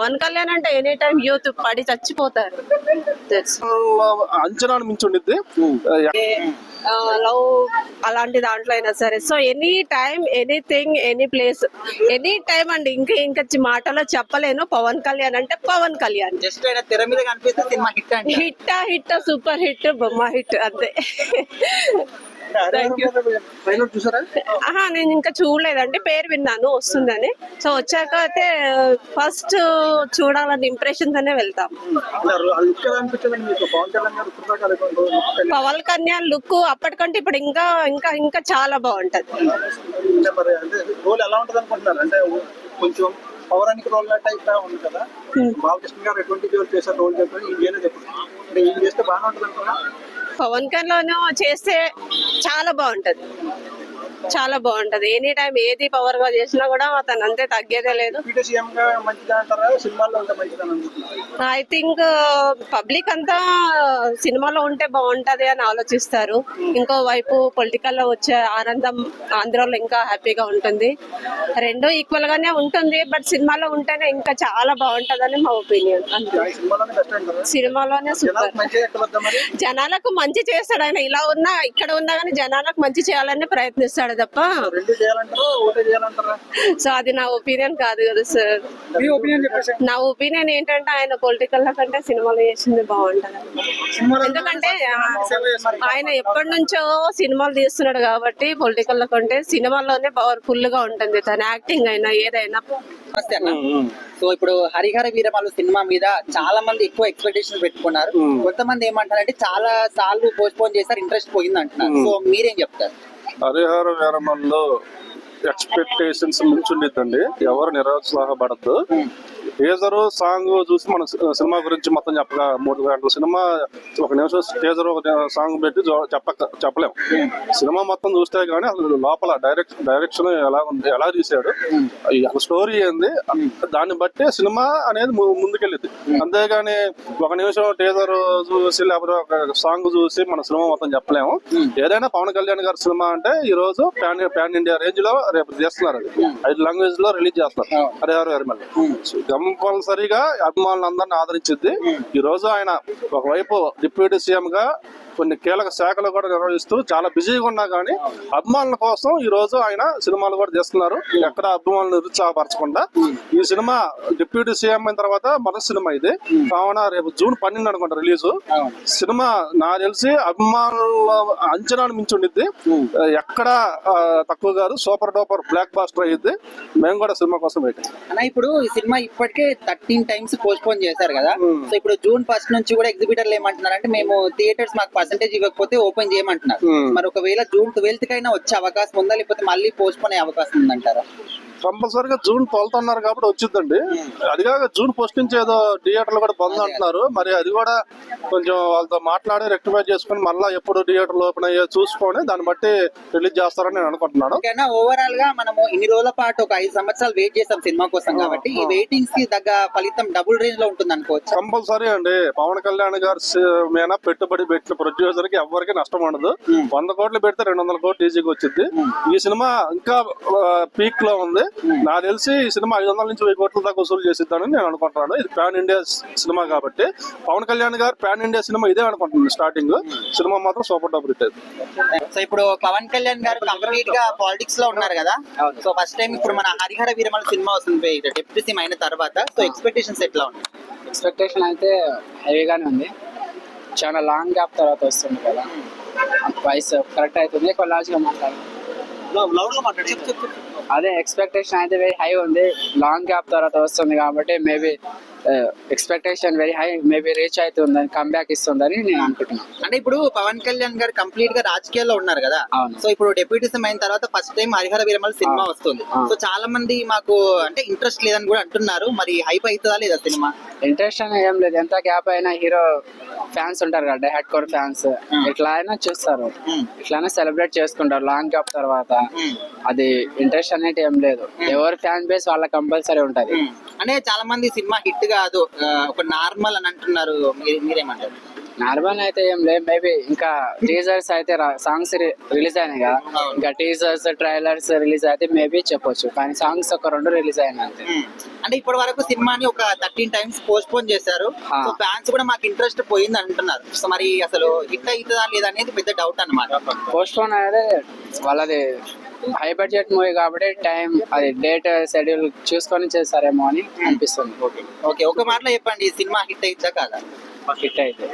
పవన్ కళ్యాణ్ అంటే any time youth పడి చచ్చిపోతారు. అంచనా మించి ఉండిద్ది. లవ్ అలాంటి దాంట్లో అయినా సరే. So any time anything any place any time అండి. ఇంకా మాటలో చెప్పలేను. పవన్ కళ్యాణ్ అంటే పవన్ కళ్యాణ్. జస్ట్ ఆయన తెర మీద కనిపిస్తే సినిమా హిట్ అంటే హిట్ సూపర్ హిట్ బొమ్మ హిట్ అంతే. నేను ఇంకా చూడలేదంటే పేరు విన్నాను వస్తుందని. సో వచ్చాక అయితే ఫస్ట్ చూడాలని ఇంప్రెషన్ తోనే వెళ్తాం. పవన్ కళ్యాణ్ లుక్ అప్పటికంటే ఇప్పుడు ఇంకా ఇంకా ఇంకా చాలా బాగుంటది. పౌరాణిక రోల్ టైప్ ఉంది కదా, బాలకృష్ణ గారు ఎటువంటి జోల్ చేశారు రోల్ చెప్పారు, ఈయన చెప్పారు అంటే ఈయన చేస్తే బాగానే ఉంటుంది అనుకున్నా. పవన్ కళ్యాణ్ చేస్తే చాలా బాగుంటది, చాలా బాగుంటది. ఎనీ టైం ఏది పవర్ గా చేసినా కూడా అతను అంతే తగ్గేదే లేదు. ఐ థింక్ పబ్లిక్ అంతా సినిమాలో ఉంటే బాగుంటది అని ఆలోచిస్తారు. ఇంకో వైపు పొలిటికల్ లో వచ్చే ఆనందం ఆంధ్రాలో ఇంకా హ్యాపీగా ఉంటుంది. రెండు ఈక్వల్ గానే ఉంటుంది. బట్ సినిమాలో ఉంటేనే ఇంకా చాలా బాగుంటదని మా ఒపీనియన్. సినిమాలోనే సూపర్. జనాలకు మంచి చేస్తాడు ఆయన. ఇలా ఉన్నా ఇక్కడ ఉన్నా కానీ జనాలకు మంచి చేయాలని ప్రయత్నిస్తాడు తప్ప. సో అది నా ఒపీనియన్ కాదు కదా సార్. నా ఒపీనియన్ ఏంటంటే ఆయన పొలిటికల్ లో కంటే సినిమాలో చేసింది బాగుంటది. ఎందుకంటే ఆయన ఎప్పటి నుంచో సినిమాలు తీస్తున్నాడు కాబట్టి పొలిటికల్ లో కంటే సినిమాలోనే పవర్ఫుల్ గా ఉంటుంది తన యాక్టింగ్ అయినా ఏదైనా. సో ఇప్పుడు హరిహర వీరమల్లు సినిమా మీద చాలా మంది ఎక్కువ ఎక్స్పెక్టేషన్ పెట్టుకున్నారు. కొంతమంది ఏమంటారంటే చాలా సార్లు పోస్ట్పోన్ చేశారు, ఇంట్రెస్ట్ పోయింది అంటున్నారు. సో మీరేం చెప్తారు? హరిహర వీరమల్లు ఎక్స్పెక్టేషన్స్ మించుండిద్దండి. ఎవరు నిరుత్సాహపడద్దు. టీజరు సాంగ్ చూసి మన సినిమా గురించి మొత్తం చెప్పగా 3 గంటల సినిమా ఒక నిమిషం టీజర్ ఒక సాంగ్ పెట్టి చెప్పలేం. సినిమా మొత్తం చూస్తే గానీ అసలు లోపల డైరెక్షన్ ఎలా తీసాడు, అసలు స్టోరీ ఏంది, దాన్ని బట్టి సినిమా అనేది ముందుకెళ్ళింది. అంతేగాని ఒక నిమిషం టీజర్ చూసి లేకపోతే ఒక సాంగ్ చూసి మన సినిమా మొత్తం చెప్పలేము. ఏదైనా పవన్ కళ్యాణ్ గారి సినిమా అంటే ఈ రోజు పాన్ ఇండియా రేంజ్ లో రేపు చేస్తున్నారు. అది 5 లాంగ్వేజ్ లో రిలీజ్ చేస్తారు హరిహర వీరమల్లు. కంపల్సరీగా అభిమానులు అందరిని ఆదరించింది. ఈ రోజు ఆయన ఒకవైపు డిప్యూటీ సీఎం గా కొన్ని కీలక శాఖలు కూడా నిర్వహిస్తూ చాలా బిజీగా ఉన్నా కానీ అభిమానుల కోసం ఈ రోజు ఆయన సినిమాలు కూడా చేస్తున్నారు. ఎక్కడ అభిమానులు నిరుత్సాహపరచకుండా. ఈ సినిమా డిప్యూటీ సీఎం అయిన తర్వాత మొదటి సినిమా ఇది కావున రేపు జూన్ 12 అనుకుంటా రిలీజ్. సినిమా నాకు తెలిసి అభిమానుల అంచనాను మించి ఉండిద్ది. ఎక్కడ తక్కువ కాదు. సూపర్ డూపర్ బ్లాక్ బాస్టర్ అయ్యిద్ది. మేము కూడా సినిమా కోసం వెయిటింగ్. అన్న ఇప్పుడు ఈ సినిమా ఇప్పటికే 13 టైమ్స్ పోస్ట్ పోన్ చేశారు కదా. సో ఇప్పుడు జూన్ 1 నుంచి కూడా ఎగ్జిబిటర్లు ఏమంటున్నారు అంటే మేము థియేటర్స్ మాకు పర్సెంటేజ్ ఇవ్వకపోతే ఓపెన్ చేయమంటున్నారు. మరి ఒకవేళ జూన్ 12 కైనా వచ్చే అవకాశం ఉందా, లేకపోతే మళ్ళీ పోస్ట్ పోన్ అయ్యే అవకాశం ఉందంటారా? కంపల్సరీగా జూన్ 12 అన్నారు కాబట్టి వచ్చిందండి. అదిగాక జూన్ 1 నుంచి ఏదో థియేటర్లు కూడా బంద్ అంటున్నారు. మరి అది కూడా కొంచెం వాళ్ళతో మాట్లాడి రెక్టిఫై చేసుకుని మళ్ళీ ఎప్పుడు థియేటర్లు ఓపెన్ అయ్యే చూసుకొని దాన్ని బట్టి రిలీజ్ చేస్తారని నేను అనుకుంటున్నాను. ఓవరాల్ గా మనము ఇన్ని రోజుల పాటు ఒక 5 సంవత్సరాలు వెయిట్ చేసాం సినిమా కోసం కాబట్టి ఈ వెయిటింగ్స్ కి తగ్గ ఫలితం డబుల్ రేంజ్ లో ఉంటుంది అనుకోవచ్చు. కంపల్సరీ అండి. పవన్ కళ్యాణ్ గారి మీద పెట్టుబడి పెట్టిన ప్రొడ్యూసర్ కి ఎవరికి నష్టం ఉండదు. 100 కోట్లు పెడితే 200 కోట్లు ఈజీగా వచ్చింది. ఈ సినిమా ఇంకా పీక్ లో ఉంది. నాకు తెలిసి ఈ సినిమా 500 నుంచి 1000 కోట్ల దాకా వసూలు చేసిద్దానని నేను అనుకుంటున్నాను. ఇది పాన్ ఇండియా సినిమా కాబట్టి పవన్ కళ్యాణ్ గారు పాన్ ఇండియా సినిమా ఇదే అనుకుంటుంది. స్టార్టింగ్ సినిమా మాత్రం సూపర్ డూపర్ హిట్. సో ఇప్పుడు పవన్ కళ్యాణ్ గారు కంప్లీట్ గా పాలిటిక్స్ లో ఉన్నారు కదా. సో ఫస్ట్ టైం ఇప్పుడు మన హరిహర వీరమల్లు సినిమా వస్తుంది డిప్యూటీ సీఎం అయిన తర్వాత. సో ఎక్స్పెక్టేషన్స్ ఎట్లా ఉన్నాయి? ఎక్స్పెక్టేషన్ అయితే హెవీగానే ఉంది. చాలా లాంగ్ గ్యాప్ తర్వాత వస్తుంది కదా, వాయిస్ కరెక్ట్ అవుతుంది. కొలాజ్గా మాట్లాడాలి. అదే ఎక్స్పెక్టేషన్ అయితే వెరీ హై ఉంది. లాంగ్ గ్యాప్ తర్వాత వస్తుంది కాబట్టి maybe expectation very high. Maybe reach అవుతుందని కంబ్యాక్ ఇస్తుందని నేను అనుకుంటున్నాను. అంటే ఇప్పుడు పవన్ కళ్యాణ్ గారు కంప్లీట్ గా రాజకీయాల్లో ఉన్నారు కదా. సో ఇప్పుడు డిప్యూటీ సీఎం అయిన తర్వాత first time Harihara Veeramallu cinema వస్తుంది. సో చాలా మంది మాకు అంటే ఇంట్రెస్ట్ లేదని కూడా అంటున్నారు. మరి హైప్ అవుతుందా లేదా సినిమా? ఇంట్రెస్ట్ అని ఏం లేదు. ఎంత గ్యాప్ అయినా హీరో ఫ్యాన్స్ ఉంటారు కదా, హెడ్ కోర్ ఫ్యాన్స్, ఇట్లా అయినా చూస్తారు, ఇట్లానే సెలబ్రేట్ చేసుకుంటారు లాంగ్ గ్యాప్ తర్వాత. అది ఇంట్రెస్ట్ అనేది ఏం లేదు. ఎవరి ఫ్యాన్ బేస్ వాళ్ళ కంపల్సరీ ఉంటది. అంటే చాలా మంది సినిమా హిట్ కాదు, ఒక నార్మల్ అని అంటున్నారు. మీరేమంటారు? నార్మల్ అయితే ఏం లేదు, మేబీ ఇంకా టీజర్స్ అయితే సాంగ్స్ రిలీజ్ అయినాయి కదా, ఇంకా టీజర్స్ ట్రైలర్స్ రిలీజ్ అయితే మేబీ చెప్పొచ్చు, కానీ సాంగ్స్ ఒక 2 రిలీజ్ అయినాయి అంతే. అంటే ఇప్పటి వరకు సినిమాని ఒక 13 టైమ్స్ పోస్ట్ పోన్ చేశారు. సో ఫ్యాన్స్ కూడా మాకు ఇంట్రెస్ట్ పోయింది అంటున్నారు. సో మరి అసలు హిట్ అవుతుందా లేదా అనేది పెద్ద డౌట్ అన్నమాట. పోస్ట్ పోన్ అనేది వాళ్ళది హై బడ్జెట్ మూవీ కాబట్టి టైం అది డేట్ షెడ్యూల్ చూసుకొని చేస్తారేమో అని అనిపిస్తుంది. ఓకే ఒక మాటలో చెప్పండి, ఈ సినిమా హిట్ అవుతుందా కాదా? హిట్ అయితే